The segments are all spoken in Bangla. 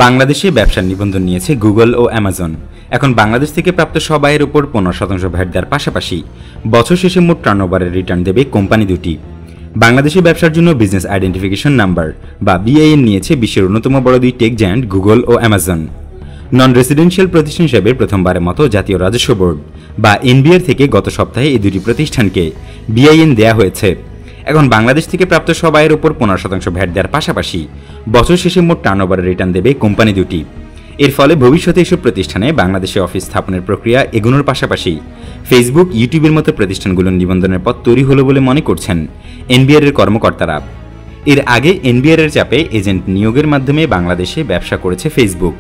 বাংলাদেশে ব্যবসার নিবন্ধন নিয়েছে গুগল ও অ্যামাজন। এখন বাংলাদেশ থেকে প্রাপ্ত সব আয়ের উপর 15% ভ্যাট দেওয়ার পাশাপাশি বছর শেষে মোট টার্নওভারের রিটার্ন দেবে কোম্পানি দুটি। বাংলাদেশে ব্যবসার জন্য বিজনেস আইডেন্টিফিকেশন নাম্বার বা বিআইএন নিয়েছে বিশ্বের অন্যতম বড় দুই টেক জায়ান্ট গুগল ও অ্যামাজন। নন রেসিডেন্সিয়াল প্রতিষ্ঠান হিসেবে প্রথমবারের মতো জাতীয় রাজস্ব বোর্ড বা এনবিআর থেকে গত সপ্তাহে এই দুটি প্রতিষ্ঠানকে বিআইএন দেয়া হয়েছে। এখন বাংলাদেশ থেকে প্রাপ্ত সব আয়ের উপর 15% ভ্যাট দেওয়ার পাশাপাশি বছর শেষে মোট টার্নওভারের রিটার্ন দেবে কোম্পানি দুটি। এর ফলে ভবিষ্যতে এসব প্রতিষ্ঠানে বাংলাদেশে অফিস স্থাপনের প্রক্রিয়া এগোনোর পাশাপাশি ফেসবুক, ইউটিউবের মতো প্রতিষ্ঠানগুলোর নিবন্ধনের পথ তৈরি হলো বলে মনে করছেন এনবিআর এর কর্মকর্তারা। এর আগে এনবিআর এর চাপে এজেন্ট নিয়োগের মাধ্যমে বাংলাদেশে ব্যবসা করেছে ফেসবুক।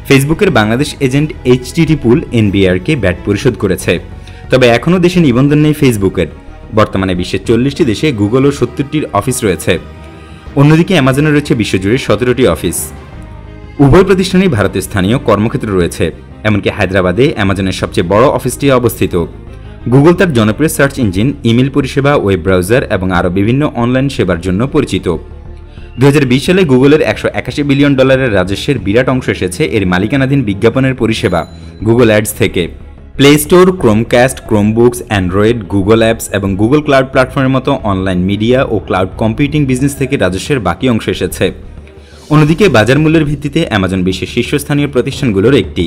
ফেসবুকের বাংলাদেশ এজেন্ট এইচটিটি পুল এনবিআরকে ভ্যাট পরিশোধ করেছে। তবে এখনও দেশে নিবন্ধন নেই ফেসবুকের। বর্তমানে বিশ্বের 40টি দেশে গুগল ও 70টির অফিস রয়েছে। অন্যদিকে অ্যামাজনের রয়েছে বিশ্বজুড়ে 17টি অফিস। উভয় প্রতিষ্ঠানেই ভারতের স্থানীয় কর্মক্ষেত্র রয়েছে। এমনকি হায়দ্রাবাদে অ্যামাজনের সবচেয়ে বড় অফিসটি অবস্থিত। গুগল তার জনপ্রিয় সার্চ ইঞ্জিন, ইমেল পরিষেবা, ওয়েব ব্রাউজার এবং আরও বিভিন্ন অনলাইন সেবার জন্য পরিচিত। 2020 সালে গুগলের $181 বিলিয়ন রাজস্বের বিরাট অংশ এসেছে এর মালিকানাধীন বিজ্ঞাপনের পরিষেবা গুগল অ্যাডস থেকে। Play store, Chromecast, Chromebooks, Android, Google apps এবং গুগল ক্লাউড প্ল্যাটফর্মের মতো অনলাইন মিডিয়া ও ক্লাউড কম্পিউটিং বিজনেস থেকে রাজস্বের বাকি অংশ এসেছে। অন্যদিকে বাজার মূল্যের ভিত্তিতে অ্যামাজন বিশ্বের শীর্ষস্থানীয় প্রতিষ্ঠানগুলোর একটি।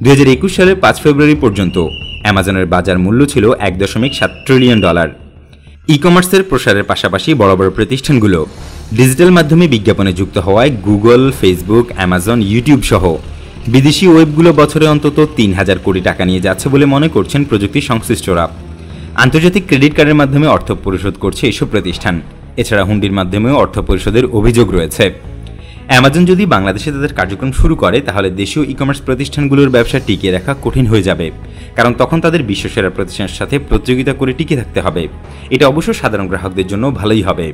2021 সালের 5 ফেব্রুয়ারি পর্যন্ত অ্যামাজনের বাজার মূল্য ছিল $1.7 ট্রিলিয়ন। ই কমার্সের প্রসারের পাশাপাশি বড় বড় প্রতিষ্ঠানগুলো ডিজিটাল মাধ্যমে বিজ্ঞাপনে যুক্ত হওয়ায় গুগল, ফেসবুক, অ্যামাজন, ইউটিউব সহ বিদেশি ওয়েবগুলো বছরে অন্তত 3000 কোটি টাকা নিয়ে যাচ্ছে বলে মনে করছেন প্রযুক্তি সংশ্লিষ্টরা। আন্তর্জাতিক ক্রেডিট কার্ডের মাধ্যমে অর্থ পরিশোধ করছে এসব প্রতিষ্ঠান। এছাড়া হুন্ডির মাধ্যমেও অর্থ পরিশোধের অভিযোগ রয়েছে। অ্যামাজন যদি বাংলাদেশে তাদের কার্যক্রম শুরু করে তাহলে দেশীয় ই কমার্স প্রতিষ্ঠানগুলোর ব্যবসা টিকিয়ে রাখা কঠিন হয়ে যাবে, কারণ তখন তাদের বিশ্বসেরা প্রতিষ্ঠানের সাথে প্রতিযোগিতা করে টিকে থাকতে হবে। এটা অবশ্য সাধারণ গ্রাহকদের জন্য ভালোই হবে।